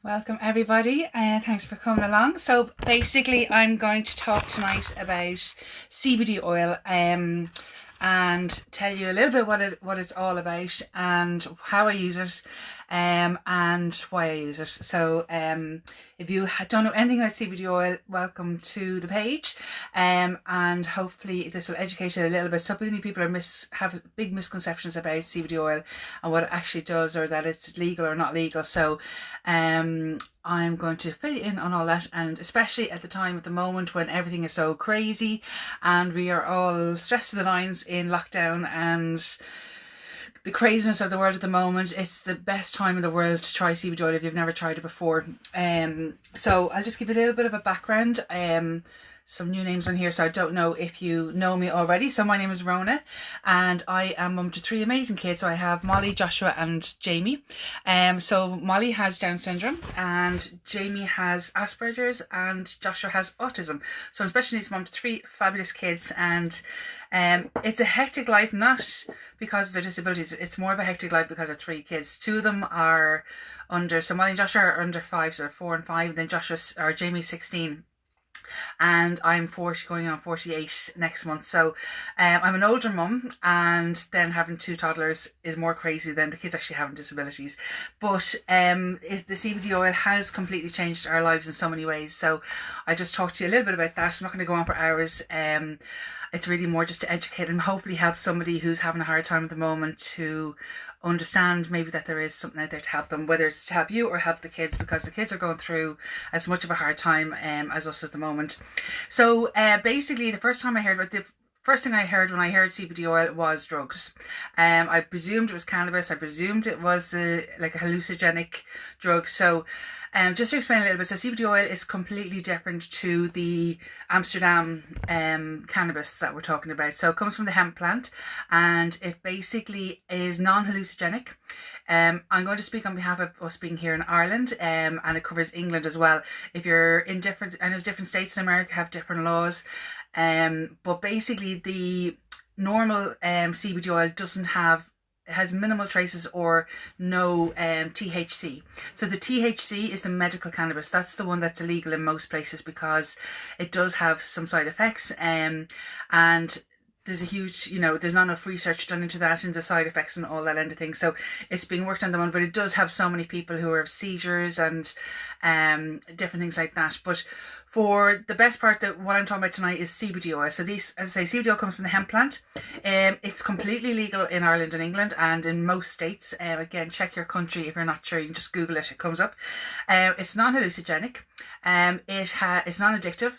Welcome everybody and thanks for coming along. So basically I'm going to talk tonight about CBD oil and tell you a little bit what it's all about and how I use it and why I use it. So if you don't know anything about CBD oil, welcome to the page and hopefully this will educate you a little bit. So many people have big misconceptions about CBD oil and what it actually does, or that it's legal or not legal. So I'm going to fill you in on all that, and especially at the moment when everything is so crazy and we are all stressed to the nines in lockdown and the craziness of the world at the moment, it's the best time in the world to try CBD oil if you've never tried it before. So I'll just give you a little bit of a background. Some new names on here, so I don't know if you know me already. So my name is Rona and I am mum to three amazing kids. So I have Molly, Joshua and Jamie. So Molly has Down syndrome and Jamie has Asperger's and Joshua has autism. So I'm special needs mum to three fabulous kids, and it's a hectic life, not because of their disabilities. It's more of a hectic life because of three kids. Two of them are so Molly and Joshua are under 5, so they're 4 and 5, and then Jamie's 16. And I'm 40, going on 48 next month. So I'm an older mum, and then having two toddlers is more crazy than the kids actually having disabilities. But the CBD oil has completely changed our lives in so many ways. So I just talked to you a little bit about that. I'm not going to go on for hours. It's really more just to educate and hopefully help somebody who's having a hard time at the moment to understand maybe that there is something out there to help them, whether it's to help you or help the kids, because the kids are going through as much of a hard time as us at the moment. So basically the first thing I heard when I heard CBD oil was drugs. I presumed it was cannabis. I presumed it was like a hallucinogenic drug. So just to explain a little bit, so CBD oil is completely different to the Amsterdam cannabis that we're talking about. So it comes from the hemp plant, and it basically is non-hallucinogenic. I'm going to speak on behalf of us being here in Ireland, and it covers England as well. If you're in I know different states in America have different laws, but basically the normal CBD oil has minimal traces or no THC. So the THC is the medical cannabis. That's the one that's illegal in most places because it does have some side effects, and there's a huge, there's not enough research done into that, into side effects and all that end of things. So it's being worked on the one, but it does have so many people who have seizures and different things like that. But for the best part, that what I'm talking about tonight is CBD oil. So these, as I say, CBD oil comes from the hemp plant. It's completely legal in Ireland and England and in most states. Again, check your country if you're not sure. You can just Google it; it comes up. It's non-hallucinogenic. It's non-addictive.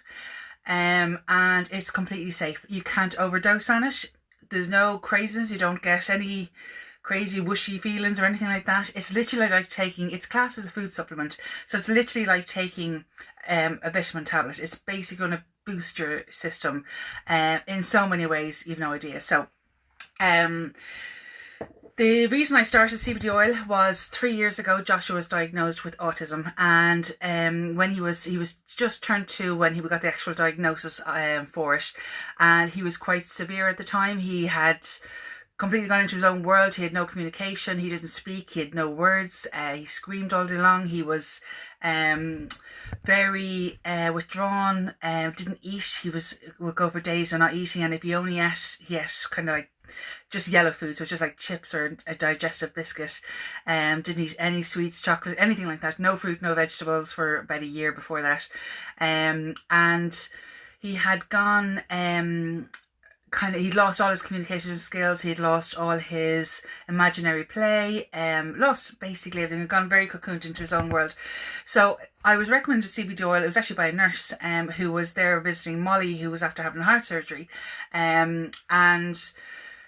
And it's completely safe. You can't overdose on it. There's no craziness. You don't get any crazy whooshy feelings or anything like that. It's literally like it's classed as a food supplement. So it's literally like taking a vitamin tablet. It's basically going to boost your system in so many ways you've no idea. So the reason I started CBD oil was 3 years ago. Joshua was diagnosed with autism, and when he was just turned 2 when he got the actual diagnosis for it, and he was quite severe at the time. He had completely gone into his own world. He had no communication. He didn't speak. He had no words. He screamed all day long. He was very withdrawn. Didn't eat. Would go for days without not eating, and if he only ate, he ate kind of like just yellow food, so just like chips or a digestive biscuit. Didn't eat any sweets, chocolate, anything like that. No fruit, no vegetables for about a year before that. And he had gone he'd lost all his communication skills, he'd lost all his imaginary play, lost basically everything, had gone very cocooned into his own world. So I was recommended CBD oil. It was actually by a nurse who was there visiting Molly, who was after having heart surgery, and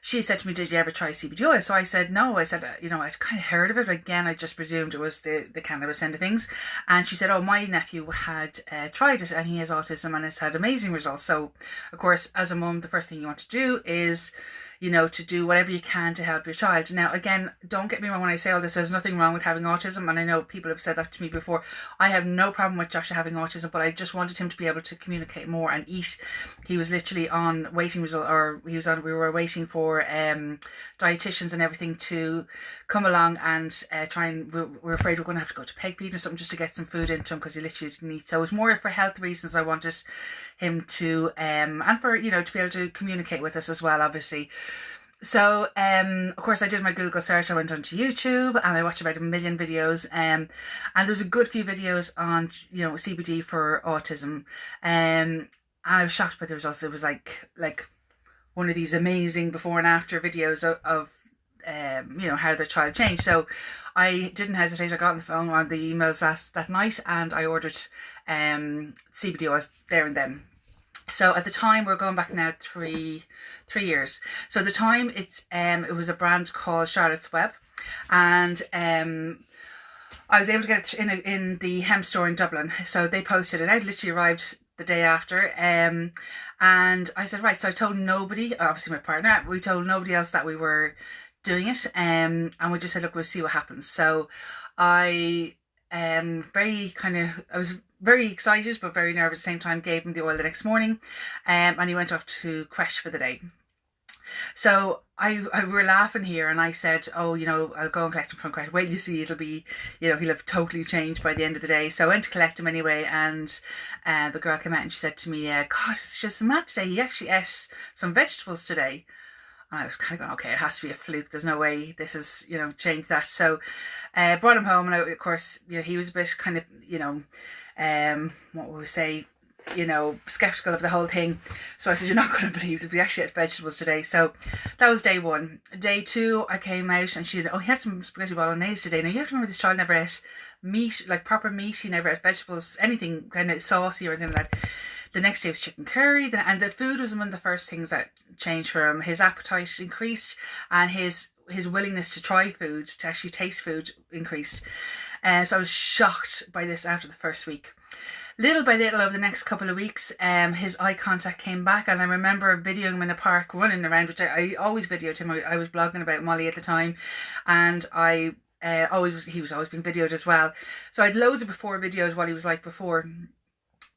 she said to me, "Did you ever try CBD oil?" So I said no. I said, I'd kind of heard of it. Again, I just presumed it was the cannabis end of things. And she said, "Oh, my nephew had tried it and he has autism and has had amazing results." So, of course, as a mum, the first thing you want to do is, you know, to do whatever you can to help your child. Now, again, don't get me wrong when I say all this, there's nothing wrong with having autism, and I know people have said that to me before. I have no problem with Joshua having autism, but I just wanted him to be able to communicate more and eat. He was literally on waiting result, or we were waiting for dietitians and everything to come along and try and, we're afraid we're going to have to go to peg feeding or something just to get some food into him, because he literally didn't eat. So it was more for health reasons. I wanted him to and for, you know, to be able to communicate with us as well, obviously. So of course I did my Google search. I went onto YouTube and I watched about 1 million videos, and there was a good few videos on, you know, CBD for autism, and I was shocked by the results. It was like one of these amazing before and after videos of you know, how their child changed. So I didn't hesitate. I got on the phone on the emails that night and I ordered CBD oils there and then. So at the time, we're going back now 3 years. So at the time, it was a brand called Charlotte's Web, and I was able to get it in the hemp store in Dublin. So they posted it out. Literally arrived the day after, and I said, right. So I told nobody, obviously my partner. We told nobody else that we were doing it, and we just said, look, we'll see what happens. So I was very excited but very nervous at the same time. Gave him the oil the next morning, and he went off to creche for the day. So we were laughing here, and I said, oh, you know, I'll go and collect him from creche. Wait, you see, it'll be, you know, he'll have totally changed by the end of the day. So I went to collect him anyway, and the girl came out and she said to me, God, it's just mad today. He actually ate some vegetables today. I was kind of going, okay, it has to be a fluke. There's no way this is, you know, changed that. So brought him home, and of course, you know, he was a bit kind of, you know, what would we say, you know, skeptical of the whole thing. So I said, you're not going to believe that we actually ate vegetables today. So that was day 1. Day 2, I came out and she said, oh, he had some spaghetti bolognese today. Now you have to remember, this child never ate meat, like proper meat. He never ate vegetables, anything kind of saucy or anything like that. The next day was chicken curry, and the food was one of the first things that changed for him. His appetite increased, and his willingness to try food, to actually taste food, increased. So I was shocked by this after the first week. Little by little, over the next couple of weeks, his eye contact came back, and I remember videoing him in a park running around, which I always videoed him. I was blogging about Molly at the time, and he was always being videoed as well. So I had loads of before videos, what he was like before.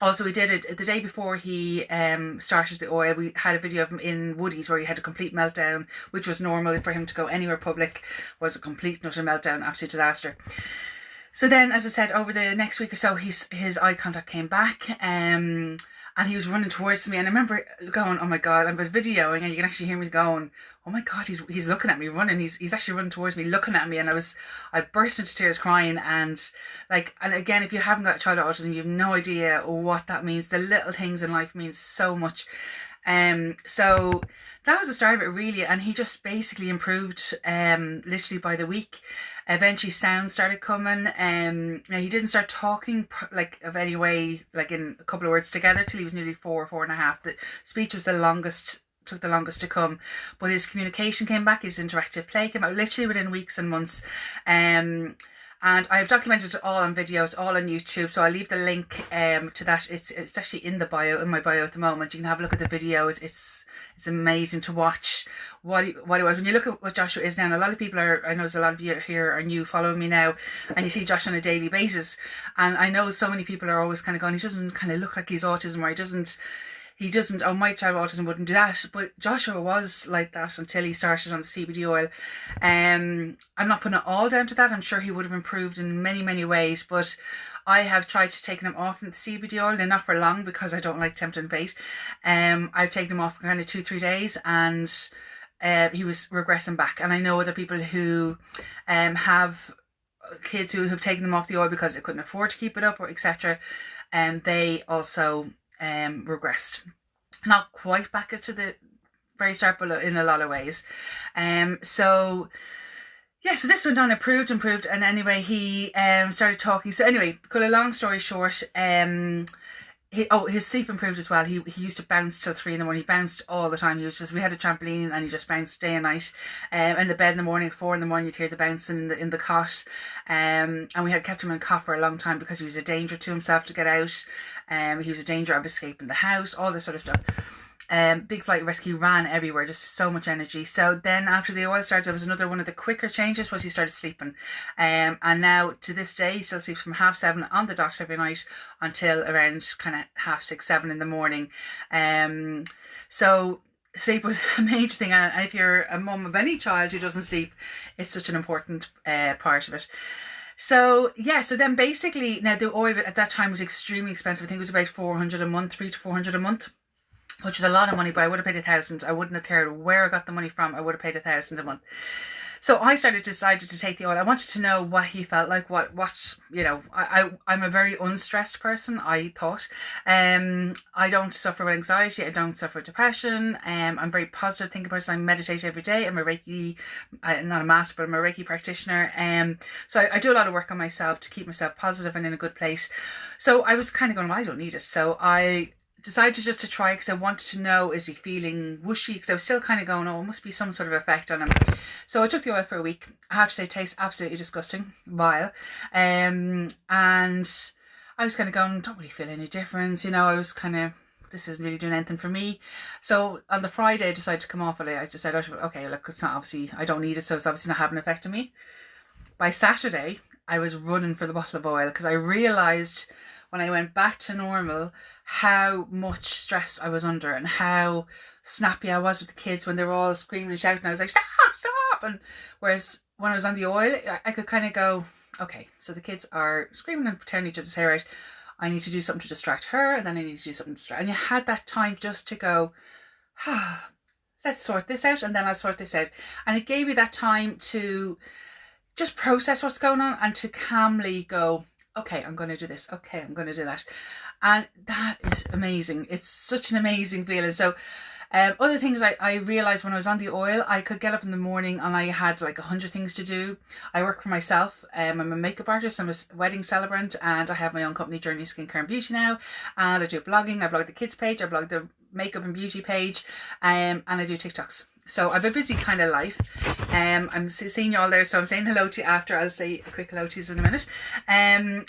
Also, we did it the day before he started the oil. We had a video of him in Woody's where he had a complete meltdown, which was normal for him to go anywhere public. Was a complete and utter meltdown, absolute disaster. So then, as I said, over the next week or so, his eye contact came back, and he was running towards me. And I remember going, oh my God, I was videoing, and you can actually hear me going, oh my God, he's looking at me running. He's actually running towards me, looking at me. And I burst into tears crying. And again, if you haven't got a child with autism, you have no idea what that means. The little things in life mean so much. So that was the start of it, really. And he just basically improved literally by the week. Eventually sounds started coming. He didn't start talking like of any way, like in a couple of words together, till he was nearly 4.5. The speech was took the longest to come, but his communication came back. His interactive play came out literally within weeks and months. And I have documented it all on videos, all on YouTube. So I'll leave the link to that. It's actually in my bio at the moment. You can have a look at the video. It's amazing to watch what he was. When you look at what Joshua is now, and a lot of people I know there's a lot of you here are new following me now, and you see Joshua on a daily basis. And I know so many people are always kind of going, he doesn't kind of look like he's autism, or he doesn't, oh, my child with autism wouldn't do that. But Joshua was like that until he started on the CBD oil. I'm not putting it all down to that. I'm sure he would have improved in many, many ways. But I have tried to take him off the CBD oil, and not for long, because I don't like tempting fate. I've taken him off for kind of 2-3 days, and he was regressing back. And I know other people who have kids who have taken them off the oil because they couldn't afford to keep it up, or etc. And they also regressed, not quite back to the very start, but in a lot of ways. So this went on, improved, and anyway, he started talking. So anyway, cut a long story short, his sleep improved as well. He used to bounce till 3 a.m. He bounced all the time. We had a trampoline, and he just bounced day and night. In the bed in the morning, 4 a.m, you'd hear the bouncing in the cot. And we had kept him in a cot for a long time because he was a danger to himself to get out. He was a danger of escaping the house, all this sort of stuff. Big Flight Rescue ran everywhere, just so much energy. So then after the oil started, there was another one of the quicker changes was he started sleeping. And now to this day, he still sleeps from 7:30 on the dot every night until around kind of 6:30, 7 in the morning. So sleep was a major thing. And if you're a mum of any child who doesn't sleep, it's such an important part of it. So yeah, so then basically now the oil at that time was extremely expensive. I think it was about 400 a month, 300 to 400 a month, which is a lot of money, but I would have paid 1,000. I wouldn't have cared where I got the money from. I would have paid 1,000 a month. So I decided to take the oil. I wanted to know what he felt like, what you know, I'm a very unstressed person, I thought. I don't suffer with anxiety. I don't suffer with depression. I'm a very positive thinking person. I meditate every day. I'm a Reiki, not a master, but I'm a Reiki practitioner. So I do a lot of work on myself to keep myself positive and in a good place. So I was kind of going, well, I don't need it. So I decided just to try because I wanted to know, is he feeling whooshy? Because I was still kind of going, oh, it must be some sort of effect on him. So I took the oil for a week. I have to say, it tastes absolutely disgusting, vile. And I was kind of going, don't really feel any difference. You know, I was kind of, this isn't really doing anything for me. So on the Friday, I decided to come off it. I decided, okay, look, it's not obviously, I don't need it, so it's obviously not having an effect on me. By Saturday, I was running for the bottle of oil because I realised when I went back to normal how much stress I was under and how snappy I was with the kids when they were all screaming and shouting. I was like, stop, stop. And whereas when I was on the oil, I could kind of go, okay, so the kids are screaming and pretending to say, right, I need to do something to distract her, and then I need to do something to distract. And you had that time just to go, let's sort this out, and then I'll sort this out. And it gave you that time to just process what's going on and to calmly go, okay, I'm going to do this. Okay, I'm going to do that. And that is amazing. It's such an amazing feeling. So other things I realised when I was on the oil, I could get up in the morning and I had like 100 things to do. I work for myself. I'm a makeup artist. I'm a wedding celebrant, and I have my own company, Journey Skincare and Beauty now. And I do blogging. I blog the kids page. I blog the makeup and beauty page. And I do TikToks. So I have a busy kind of life. I'm seeing you all there, so I'm saying hello to you after. I'll say a quick hello to you in a minute.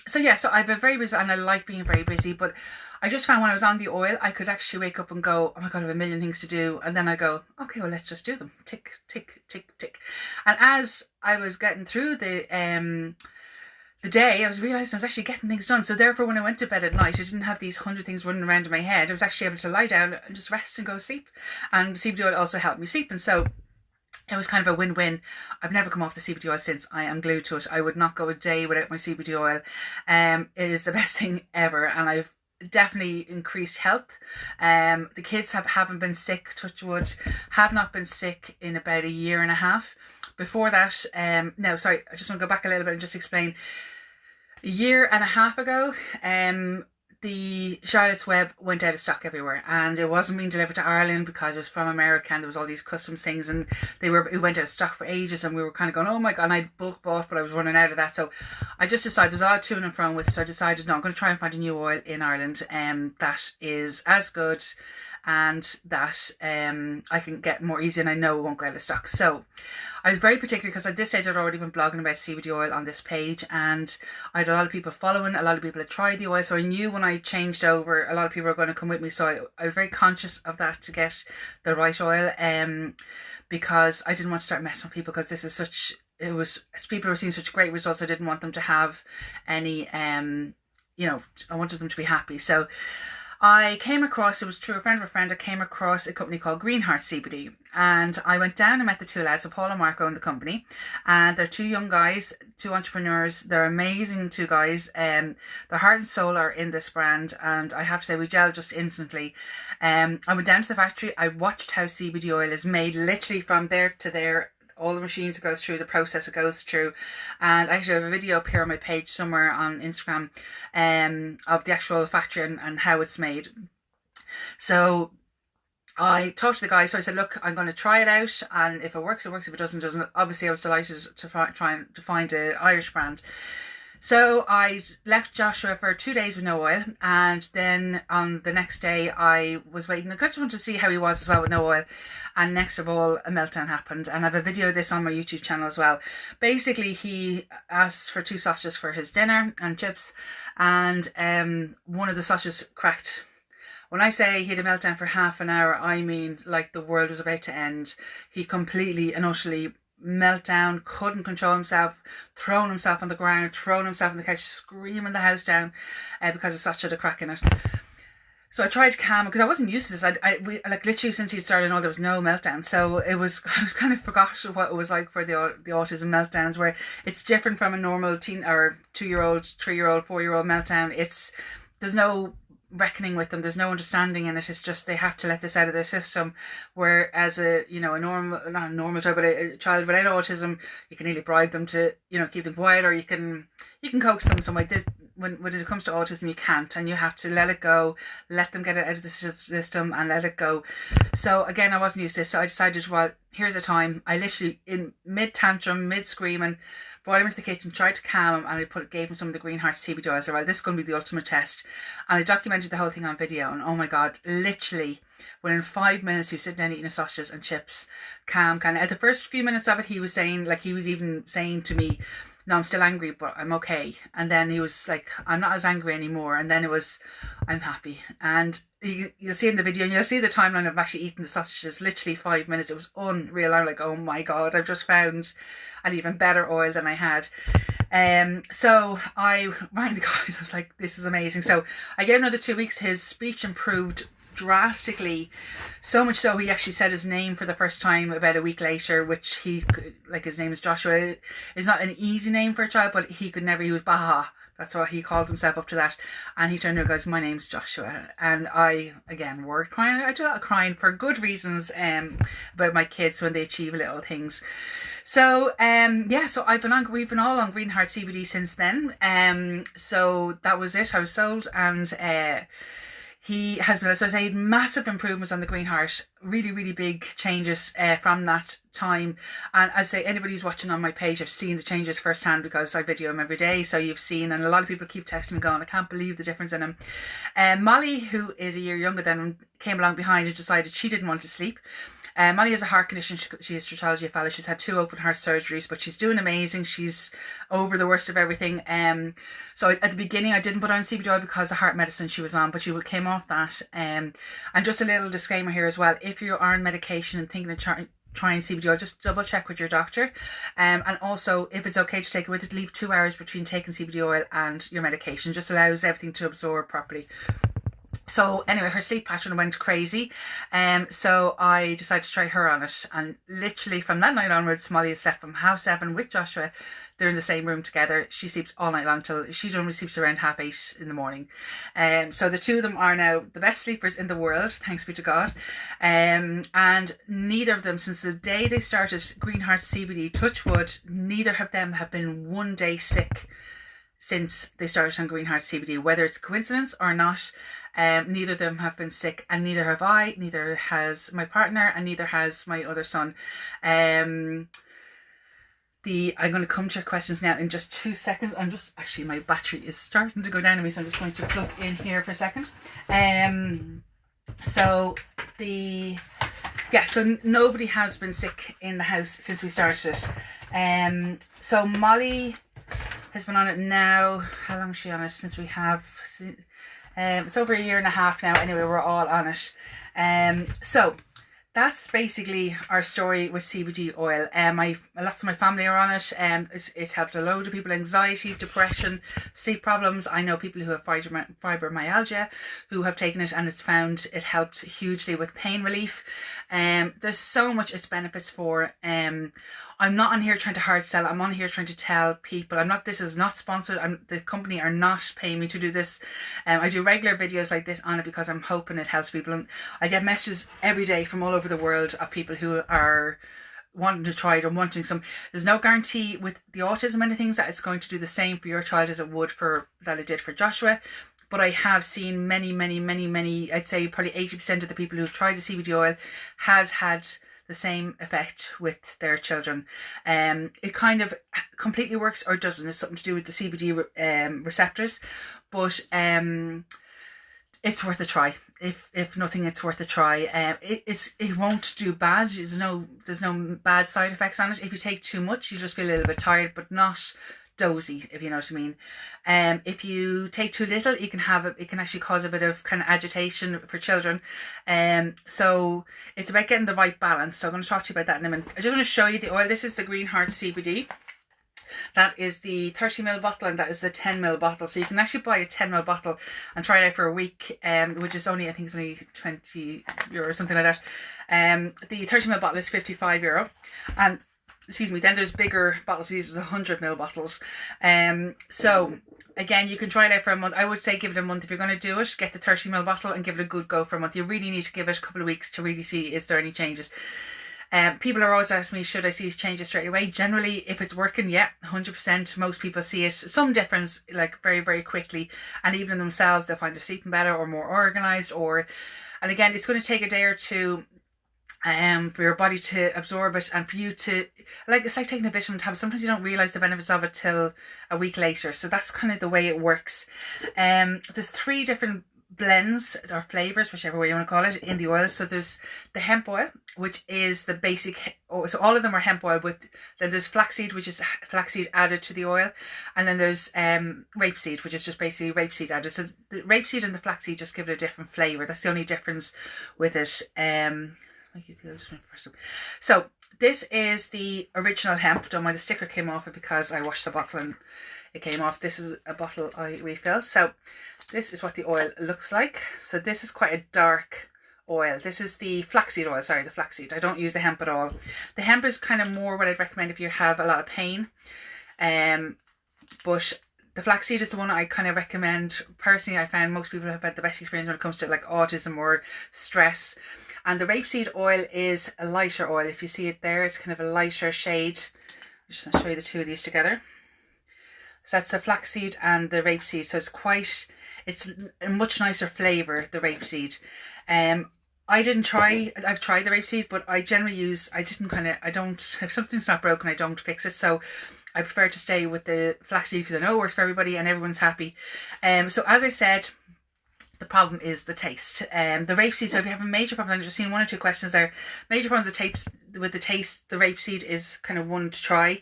So yeah, so I've been very busy and I like being very busy, but I just found when I was on the oil, I could actually wake up and go, oh my God, I have a million things to do. And then I go, okay, well, let's just do them. Tick, tick, tick, tick. And as I was getting through the day, I was realising I was actually getting things done. So therefore, when I went to bed at night, I didn't have these 100 things running around in my head. I was actually able to lie down and just rest and go to sleep. And CBD oil also helped me sleep. And so it was kind of a win-win. I've never come off the CBD oil since. I am glued to it. I would not go a day without my CBD oil. It is the best thing ever. And I've definitely increased health. The kids haven't been sick, touch wood, have not been sick in about a year and a half. Before that, no, sorry, I just want to go back a little bit and just explain. A year and a half ago, the Charlotte's Web went out of stock everywhere, and it wasn't being delivered to Ireland because it was from America and there was all these customs things, and it went out of stock for ages, and we were kind of going, oh my God, and I bulk bought, but I was running out of that. So I just decided, there's a lot of to and from with, so I decided, no, I'm going to try and find a new oil in Ireland that is as good and that I can get more easy, and I know it won't go out of stock. So I was very particular because at this stage I'd already been blogging about CBD oil on this page, and I had a lot of people following, a lot of people had tried the oil, so I knew when I changed over a lot of people were going to come with me, so I was very conscious of that to get the right oil, because I didn't want to start messing with people, because this is such, it was, people were seeing such great results, I didn't want them to have any, you know, I wanted them to be happy. So I came across, it was through a friend of a friend, I came across a company called Greenheart CBD, and I went down and met the two lads, so Paul and Marco own the company, and they're two young guys, two entrepreneurs. They're amazing two guys. Their heart and soul are in this brand, and I have to say we gelled just instantly. I went down to the factory, I watched how CBD oil is made, literally from there to there, all the machines it goes through, the process it goes through, and I actually have a video up here on my page somewhere on Instagram of the actual factory and how it's made. So I talked to the guy, so I said, look, I'm going to try it out, and if it works, it works. If it doesn't, it doesn't. Obviously, I was delighted to try to find an Irish brand. So I left Joshua for 2 days with no oil, and then on the next day I was waiting. I just wanted to see how he was as well with no oil, and next of all a meltdown happened, and I have a video of this on my YouTube channel as well. Basically, he asked for 2 sausages for his dinner and chips, and one of the sausages cracked. When I say he had a meltdown for half an hour, I mean like the world was about to end. He completely and utterly meltdown, couldn't control himself, thrown himself on the ground, thrown himself on the couch, screaming the house down because of such a crack in it. So I tried to calm him because I wasn't used to this. We like literally since he started, there was no meltdown. So I was kind of forgot what it was like for the autism meltdowns, where it's different from a normal teen or 2-year-old, 3-year-old, 4-year-old meltdown. There's no reckoning with them, there's no understanding in it. It's just they have to let this out of their system, whereas a not a normal child, but a child without autism, you can either bribe them to keep them quiet, or you can coax them some way. When it comes to autism, you can't, and you have to let it go, let them get it out of the system and let it go. So again, I wasn't used to this, so I decided, well, here's the time. I literally, in mid tantrum, mid screaming, brought him into the kitchen, tried to calm him, and I gave him some of the Green Heart CBD oil. I said, well, this is going to be the ultimate test. And I documented the whole thing on video, and oh my God, literally within 5 minutes he was sitting down eating his sausages and chips, calm. At the first few minutes of it, he was even saying to me, no, I'm still angry, but I'm okay. And then he was like, I'm not as angry anymore. And then it was, I'm happy. And you'll see in the video, and you'll see the timeline of actually eating the sausages, literally 5 minutes. It was unreal. I'm like, oh my God, I've just found an even better oil than I had. So I rang the guys. I was like, this is amazing. So I gave another 2 weeks. His speech improved drastically, so much so he actually said his name for the first time about a week later, which his name is Joshua. It's not an easy name for a child, but he was Baha. That's what he called himself up to that. And he turned around and goes, my name's Joshua. And I, again, word crying. I do a lot of crying for good reasons about my kids when they achieve little things. So so we've been all on Green Heart CBD since then. So that was it. I was sold, and he has been, so I say, massive improvements on the Green Heart, really, really big changes from that time. And I say, anybody who's watching on my page, I've seen the changes firsthand because I video him every day. So you've seen, and a lot of people keep texting me going, I can't believe the difference in him. Molly, who is a year younger than him, came along behind and decided she didn't want to sleep. Molly has a heart condition. She has tetralogy of Fallot. She's had 2 open heart surgeries, but she's doing amazing. She's over the worst of everything. So at the beginning, I didn't put on CBD oil because of heart medicine she was on, but she came off that. And just a little disclaimer here as well: if you are on medication and thinking of trying CBD oil, just double check with your doctor. And also, if it's okay to take it with it, leave 2 hours between taking CBD oil and your medication. Just allows everything to absorb properly. So anyway, her sleep pattern went crazy. So I decided to try her on it. And literally from that night onwards, Molly is slept from 7:30 with Joshua. They're in the same room together. She sleeps all night long till she normally sleeps around 8:30 in the morning. So the two of them are now the best sleepers in the world, thanks be to God. And neither of them, since the day they started Green Heart CBD, touch wood, neither of them have been one day sick since they started on Green Heart CBD. Whether it's a coincidence or not, neither of them have been sick, and neither have I, neither has my partner, and neither has my other son. I'm going to come to your questions now in just 2 seconds. Actually, my battery is starting to go down on me, so I'm just going to plug in here for a second. So nobody has been sick in the house since we started it. So Molly has been on it now. How long is she on it? Since we have, it's over 1.5 years now. Anyway, we're all on it. So that's basically our story with CBD oil. Lots of my family are on it. It's helped a load of people: anxiety, depression, sleep problems. I know people who have fibromyalgia who have taken it, and it's found it helped hugely with pain relief. There's so much its benefits for. I'm not on here trying to hard sell. I'm on here trying to tell people. This is not sponsored. The company are not paying me to do this. I do regular videos like this on it because I'm hoping it helps people. And I get messages every day from all over the world of people who are wanting to try it or wanting some. There's no guarantee with the autism and things that it's going to do the same for your child as it would that it did for Joshua. But I have seen many, I'd say probably 80% of the people who've tried the CBD oil has had the same effect with their children. It kind of completely works or doesn't. It's something to do with the CBD receptors, but it's worth a try. If nothing, it's worth a try. It won't do bad. There's no bad side effects on it. If you take too much, you just feel a little bit tired, but not dosy, if you know what I mean. If you take too little, it can actually cause a bit of kind of agitation for children. So it's about getting the right balance. So I'm going to talk to you about that in a minute. I just want to show you the oil. This is the Green Heart CBD. That is the 30ml bottle, and that is the 10ml bottle. So you can actually buy a 10ml bottle and try it out for a week, which is only, I think it's only €20 or something like that. The 30ml bottle is €55. And excuse me, then there's bigger bottles. These are the 100ml bottles. So again, you can try it out for a month. I would say give it a month. If you're going to do it, get the 30ml bottle and give it a good go for a month. You really need to give it a couple of weeks to really see, is there any changes. People are always asking me, should I see changes straight away? Generally, if it's working, yeah, 100%. Most people see it, some difference, like very, very quickly. And even themselves, they'll find they're sleeping better or more organised. And again, it's going to take a day or two for your body to absorb it, and for you to, it's like taking a vitamin tablet. Sometimes you don't realise the benefits of it till a week later. So that's kind of the way it works. There's 3 different blends or flavors, whichever way you want to call it, in the oil. So there's the hemp oil, which is the basic, so all of them are hemp oil, but then there's flaxseed, which is flaxseed added to the oil, and then there's rapeseed, which is just basically rapeseed added. So the rapeseed and the flaxseed just give it a different flavor. That's the only difference with it. So this is the original hemp. Don't mind the sticker came off it because I washed the bottle and it came off. This is a bottle I refilled. So this is what the oil looks like. So this is quite a dark oil. This is the flaxseed oil, sorry, the flaxseed. I don't use the hemp at all. The hemp is kind of more what I'd recommend if you have a lot of pain. But the flaxseed is the one I kind of recommend. Personally, I found most people have had the best experience when it comes to like autism or stress. And the rapeseed oil is a lighter oil. If you see it there, it's kind of a lighter shade. I'm just going to show you the 2 of these together. So that's the flaxseed and the rapeseed. So it's a much nicer flavour, the rapeseed. I've tried the rapeseed, but I generally if something's not broken, I don't fix it. So I prefer to stay with the flaxseed because I know it works for everybody and everyone's happy. So as I said, the problem is the taste. The rapeseed, so if you have a major problem, I've just seen 1 or 2 questions there. Major problems with the taste, the rapeseed is kind of one to try.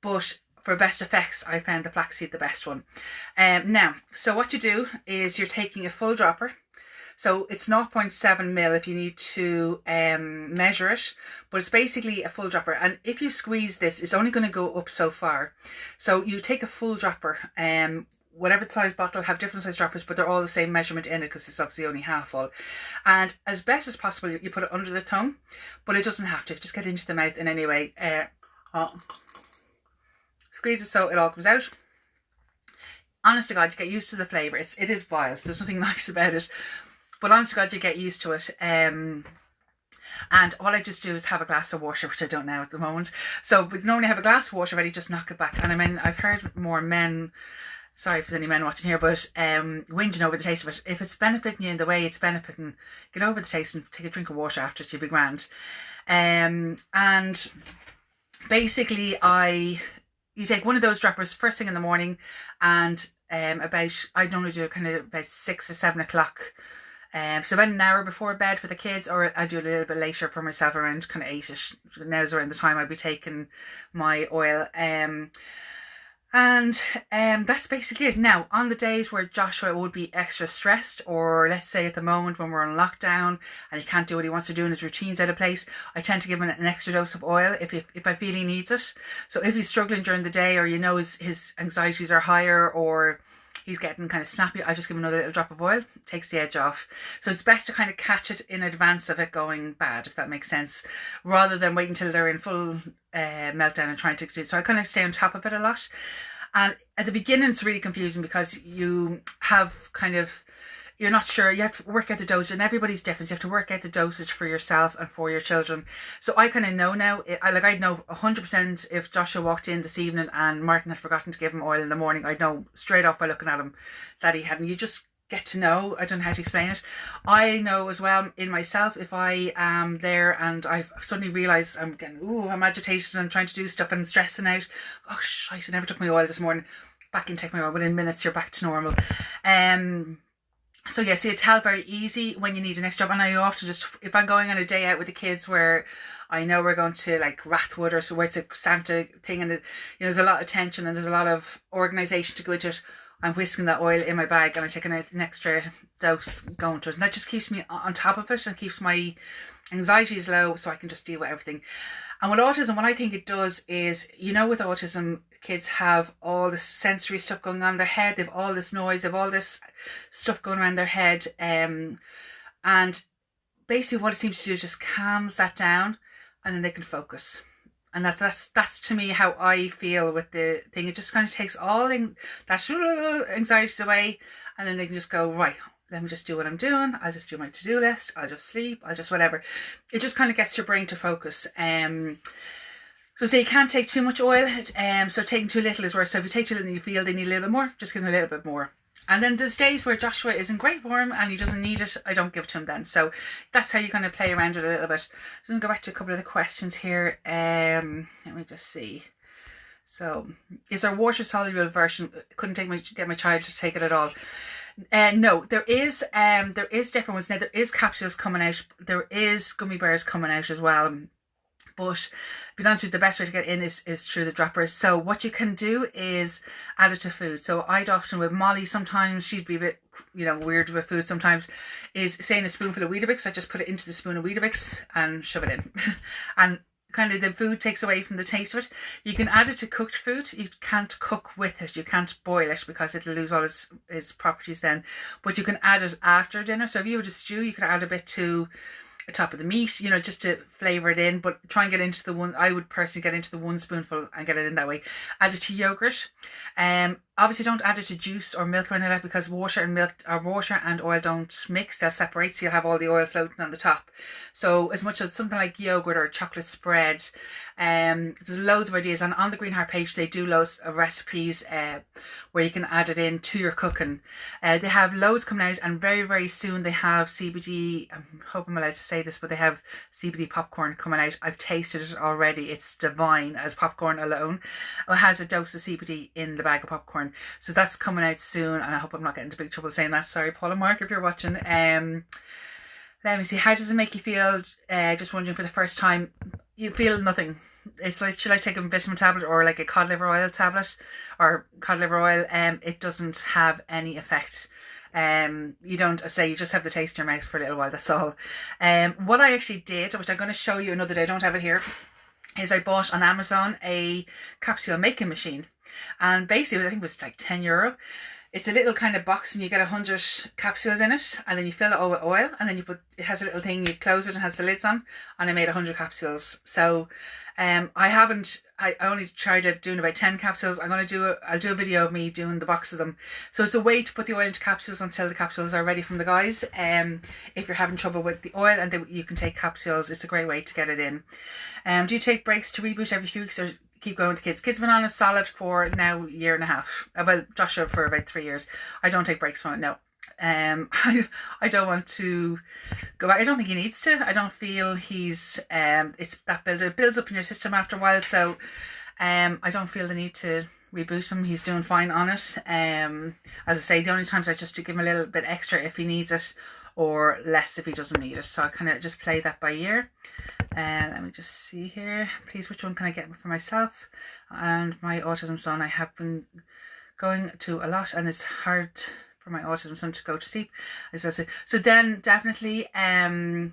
But for best effects, I found the flaxseed the best one. Now, so what you do is you're taking a full dropper. So it's 0.7 ml if you need to measure it, but it's basically a full dropper. And if you squeeze this, it's only going to go up so far. So you take a full dropper, whatever the size bottle, have different size droppers, but they're all the same measurement in it because it's obviously only half full. And as best as possible, you put it under the tongue, but it doesn't have to. Just get into the mouth in any way. Squeeze it so it all comes out. Honest to God, you get used to the flavour. It is vile. There's nothing nice about it. But honest to God, you get used to it. And all I just do is have a glass of water, which I don't now at the moment. So we normally have a glass of water ready, just knock it back. And I mean, I've heard more men, sorry if there's any men watching here, but whinging over the taste of it. If it's benefiting you in the way it's benefiting, get over the taste and take a drink of water after it, you'll be grand. And basically you take one of those droppers first thing in the morning, and I normally do it kind of about 6 or 7 o'clock. So about an hour before bed for the kids, or I do a little bit later for myself around kind of 8ish. Now's around the time I'll be taking my oil. And that's basically it. Now, on the days where Joshua would be extra stressed, or let's say at the moment when we're on lockdown and he can't do what he wants to do and his routine's out of place, I tend to give him an extra dose of oil if I feel he needs it. So if he's struggling during the day, or his anxieties are higher, or he's getting kind of snappy, I just give him another little drop of oil. Takes the edge off. So it's best to kind of catch it in advance of it going bad, if that makes sense, rather than waiting until they're in full meltdown and trying to do it. So I kind of stay on top of it a lot. And at the beginning, it's really confusing because you have you're not sure. You have to work out the dosage, and everybody's different. You have to work out the dosage for yourself and for your children. So I kind of know now. I'd know 100% if Joshua walked in this evening and Martin had forgotten to give him oil in the morning. I'd know straight off by looking at him that he hadn't. You just get to know. I don't know how to explain it. I know as well in myself, if I am there and I suddenly realise I'm agitated and trying to do stuff and stressing out. Oh shite, I never took my oil this morning. Back and take my oil. Within minutes you're back to normal. So yes, you tell very easy when you need an extra job. And I often just, if I'm going on a day out with the kids where I know we're going to like Rathwood or so where it's a Santa thing and there's a lot of tension and there's a lot of organisation to go into it, I'm whisking that oil in my bag and I take an extra dose going to it. And that just keeps me on top of it and keeps my anxieties low so I can just deal with everything. And with autism, what I think it does is, with autism, kids have all this sensory stuff going on in their head. They've all this noise, they've all this stuff going around their head. And basically what it seems to do is just calms that down and then they can focus. And that's to me how I feel with the thing. It just kind of takes all that anxieties away and then they can just go, right, let me just do what I'm doing. I'll just do my to-do list. I'll just sleep. I'll just whatever. It just kind of gets your brain to focus. So say you can't take too much oil. So taking too little is worse. So if you take too little and you feel they need a little bit more, just give them a little bit more. And then there's days where Joshua is in great form and he doesn't need it. I don't give it to him then. So that's how you kind of play around with it a little bit. So I'm going to go back to a couple of the questions here. Let me just see. So is there a water soluble version? Couldn't get my child to take it at all. No, there is different ones now. There is capsules coming out. There is gummy bears coming out as well. But to be honest with you, the best way to get in is through the droppers. So what you can do is add it to food. So I'd often with Molly, sometimes she'd be a bit, weird with food sometimes, is saying a spoonful of Weetabix. I just put it into the spoon of Weetabix and shove it in. And kind of the food takes away from the taste of it. You can add it to cooked food. You can't cook with it. You can't boil it because it'll lose all its properties then. But you can add it after dinner. So if you had a stew, you could add a bit to the top of the meat, just to flavour it in. But try and get into the one, I would personally get into the one spoonful and get it in that way. Add it to yogurt. Obviously don't add it to juice or milk or anything like that because water and oil don't mix, they'll separate, so you'll have all the oil floating on the top. So as much as something like yogurt or chocolate spread, there's loads of ideas, and on the Green Heart page they do loads of recipes where you can add it in to your cooking. They have loads coming out, and very very soon they have CBD, I hope I'm allowed to say this, but they have CBD popcorn coming out. I've tasted it already, it's divine as popcorn alone. It has a dose of CBD in the bag of popcorn. So that's coming out soon, and I hope I'm not getting into big trouble saying that. Sorry, Paul and Mark, if you're watching. Let me see. How does it make you feel? Just wondering for the first time. You feel nothing. It's like, should I take a vitamin tablet or like a cod liver oil tablet or cod liver oil? It doesn't have any effect. You don't say, you just have the taste in your mouth for a little while. That's all. What I actually did, which I'm going to show you another day, I don't have it here, is I bought on Amazon a capsule making machine. And basically, I think it was like €10. It's a little kind of box and you get 100 capsules in it, and then you fill it all with oil, and then it has a little thing, you close it and it has the lids on, and I made 100 capsules. So I only tried doing about 10 capsules. I'll do a video of me doing the box of them. So it's a way to put the oil into capsules until the capsules are ready from the guys. If you're having trouble with the oil, and you can take capsules, it's a great way to get it in. Do you take breaks to reboot every few weeks or keep going with the kids? Kids have been on a solid for now a year and a half. Well, Joshua for about 3 years. I don't take breaks from it, no. I don't want to go back. I don't think he needs to. I don't feel he's it builds up in your system after a while, so I don't feel the need to reboot him. He's doing fine on it. As I say, the only times I just do give him a little bit extra if he needs it, or less if he doesn't need it. So I kind of just play that by ear. Let me just see here. Please, which one can I get for myself and my autism son? I have been going to a lot, and it's hard for my autism son to go to sleep. So then definitely Nana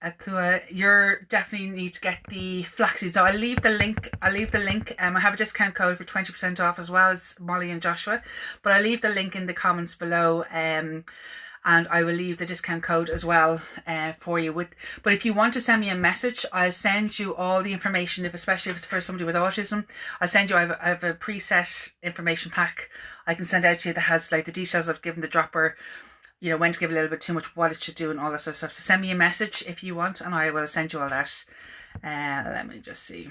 Akua, you definitely need to get the Flaxseed. So I'll leave the link. I have a discount code for 20% off as well as Molly and Joshua, but I'll leave the link in the comments below. And I will leave the discount code as well for you. But if you want to send me a message, I'll send you all the information, especially if it's for somebody with autism. I'll send you, I have a preset information pack I can send out to you that has like the details of giving the dropper, when to give a little bit too much, what it should do and all that sort of stuff. So send me a message if you want, and I will send you all that. Let me just see.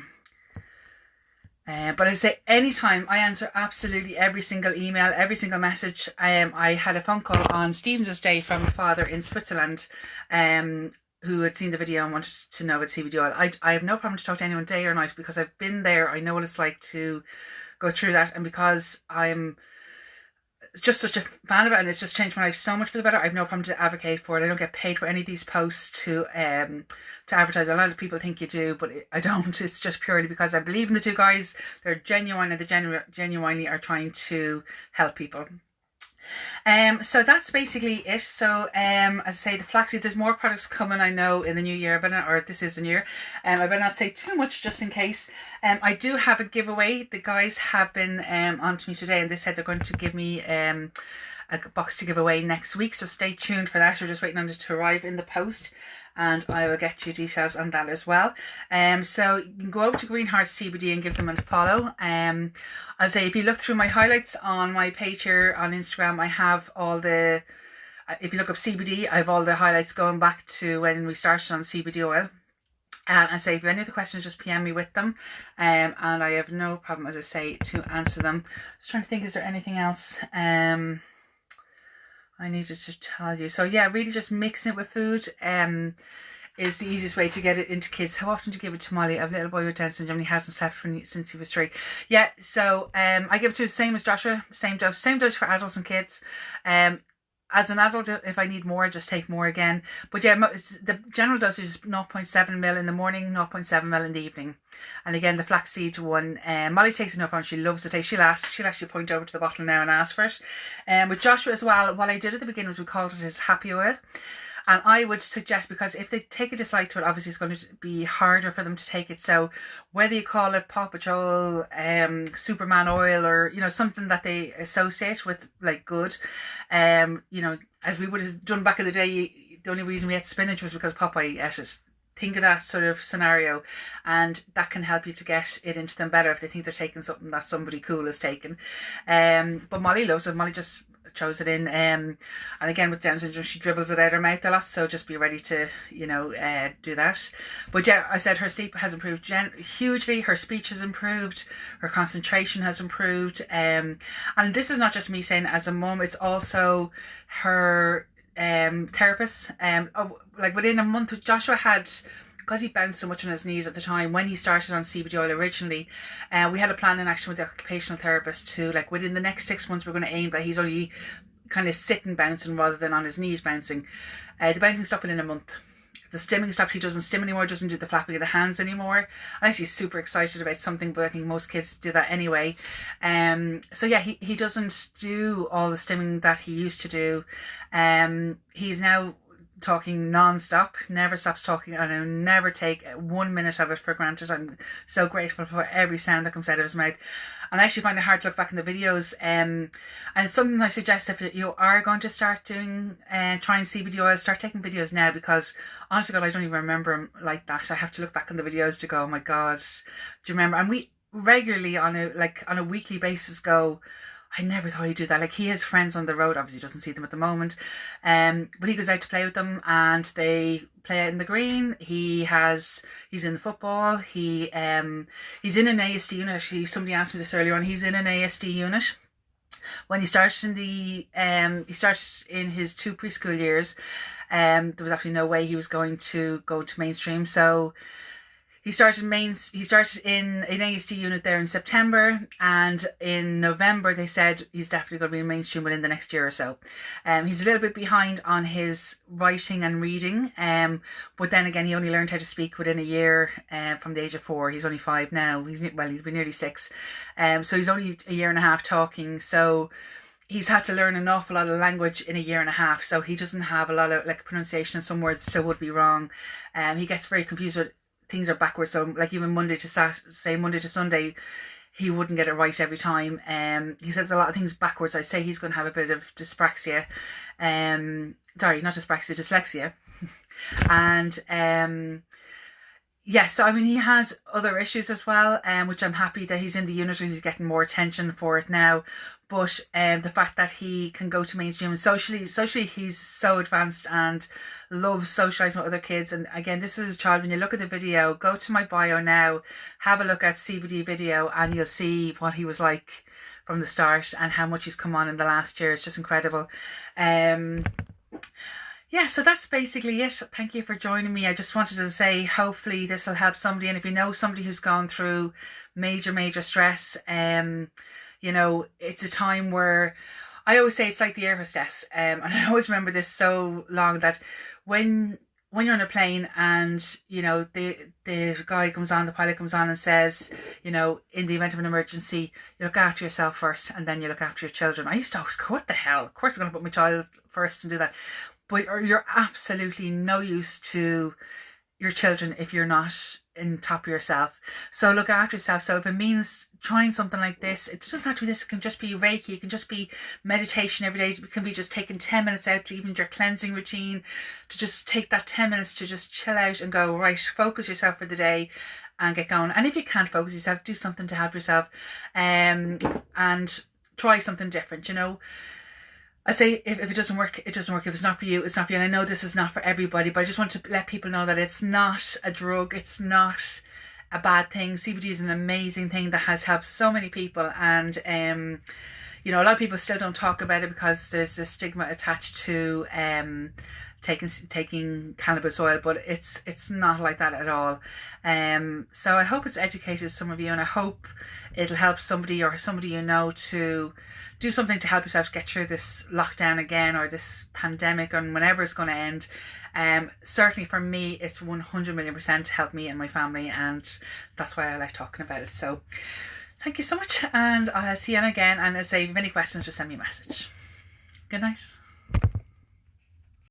But I say anytime, I answer absolutely every single email, every single message. I had a phone call on Stevens's Day from a father in Switzerland who had seen the video and wanted to know about CBD oil. I have no problem to talk to anyone day or night because I've been there. I know what it's like to go through that, and because I'm just such a fan of it, and it's just changed my life so much for the better. I have no problem to advocate for it. I don't get paid for any of these posts to advertise. A lot of people think you do, but I don't. It's just purely because I believe in the two guys. They're genuine, and they genuinely are trying to help people. So that's basically it. So as I say, the flaxseed, there's more products coming, I know, in the new year, or this is the new year. I better not say too much just in case. I do have a giveaway. The guys have been on to me today, and they said they're going to give me a box to give away next week, so stay tuned for that. We're just waiting on it to arrive in the post, and I will get you details on that as well. So you can go over to Greenheart CBD and give them a follow. I'll say, if you look through my highlights on my page here on Instagram, I have all the, if you look up CBD, I have all the highlights going back to when we started on CBD oil. And say, if you have any other questions, just PM me with them, and I have no problem, as I say, to answer them. Just trying to think, is there anything else I needed to tell you? So yeah, really just mixing it with food is the easiest way to get it into kids. How often do you give it to Molly? I have a little boy with Down syndrome, and he hasn't slept since he was 3. Yeah, so I give it to the same as Joshua, same dose for adults and kids. As an adult, if I need more, just take more again. But yeah, the general dosage is 0.7 ml in the morning, 0.7 ml in the evening. And again, the flaxseed one, Molly takes it up on. She loves the taste. She'll actually point over to the bottle now and ask for it. With Joshua as well, what I did at the beginning was we called it his happy oil. And I would suggest, because if they take a dislike to it, obviously it's going to be harder for them to take it. So whether you call it Paw Patrol, Superman oil, or, you know, something that they associate with, like, good, you know, as we would have done back in the day, the only reason we ate spinach was because Popeye ate it. Think of that sort of scenario, and that can help you to get it into them better if they think they're taking something that somebody cool has taken. But Molly loves it. Molly just throws it in, and again, with Down syndrome, she dribbles it out her mouth a lot, so just be ready to, you know, do that. But yeah, I said her sleep has improved hugely, her speech has improved, her concentration has improved, and this is not just me saying as a mum, it's also her therapist. Like within a month, Joshua had, because he bounced so much on his knees at the time when he started on CBD oil originally, we had a plan in action with the occupational therapist to, like, within the next 6 months, we're going to aim that he's only kind of sitting bouncing rather than on his knees bouncing. The bouncing stopped within a month. The stimming stopped. He doesn't stim anymore, doesn't do the flapping of the hands anymore. I'm actually super excited about something, but I think most kids do that anyway. So yeah, he doesn't do all the stimming that he used to do. He's now talking non-stop, never stops talking, and I'll never take 1 minute of it for granted. I'm so grateful for every sound that comes out of his mouth. And I actually find it hard to look back in the videos, and it's something I suggest if you are going to start doing trying CBD oil, start taking videos now, because honestly God, I don't even remember him like that. I have to look back on the videos to go, oh my God, do you remember? And we regularly on a weekly basis go, I never thought he'd do that. Like, he has friends on the road, obviously doesn't see them at the moment, but he goes out to play with them, and they play out in the green. He's in the football. He's in an ASD unit. Actually, somebody asked me this earlier on. He's in an ASD unit. When he started he started in his 2 preschool years, there was actually no way he was going to go to mainstream. So he started in an ASD unit there in September, and in November they said he's definitely going to be in mainstream within the next year or so. He's a little bit behind on his writing and reading, but then again, he only learned how to speak within a year from the age of 4. He's only 5 now. He's been nearly 6, so he's only a year and a half talking. So he's had to learn an awful lot of language in a year and a half. So he doesn't have a lot of, like, pronunciation. Some words still would be wrong. He gets very confused with things are backwards. So, like, even Monday to Sunday, he wouldn't get it right every time. He says a lot of things backwards. I say he's going to have a bit of dyslexia. Dyslexia. And yeah, so I mean, he has other issues as well, which I'm happy that he's in the unit, he's getting more attention for it now. But the fact that he can go to mainstream, and socially he's so advanced and loves socialising with other kids. And again, this is a child, when you look at the video, go to my bio now, have a look at CBD video, and you'll see what he was like from the start and how much he's come on in the last year. It's just incredible. Yeah, so that's basically it. Thank you for joining me. I just wanted to say, hopefully this will help somebody. And if you know somebody who's gone through major stress, you know, it's a time where I always say it's like the air hostess, and I always remember this so long, that when you're on a plane and the guy comes on, the pilot comes on and says, in the event of an emergency, you look after yourself first and then you look after your children. I used to always go, what the hell? Of course I'm going to put my child first and do that. But you're absolutely no use to your children if you're not in top of yourself. So look after yourself. So if it means trying something like this, it doesn't have to be this. It can just be Reiki. It can just be meditation every day. It can be just taking 10 minutes out to even your cleansing routine, to just take that 10 minutes to just chill out and go, right, focus yourself for the day and get going. And if you can't focus yourself, do something to help yourself, and try something different. I say if it doesn't work, it doesn't work. If it's not for you, it's not for you. And I know this is not for everybody, but I just want to let people know that it's not a drug. It's not a bad thing. CBD is an amazing thing that has helped so many people. And, a lot of people still don't talk about it because there's this stigma attached to taking cannabis oil, but it's not like that at all. So I hope it's educated some of you, and I hope it'll help somebody or somebody to do something to help yourself get through this lockdown again, or this pandemic, and whenever it's going to end. Certainly for me, it's 100,000,000% helped me and my family, and that's why I like talking about it. So thank you so much, and I'll see you again. And as I say, if you have any questions, just send me a message. Good night.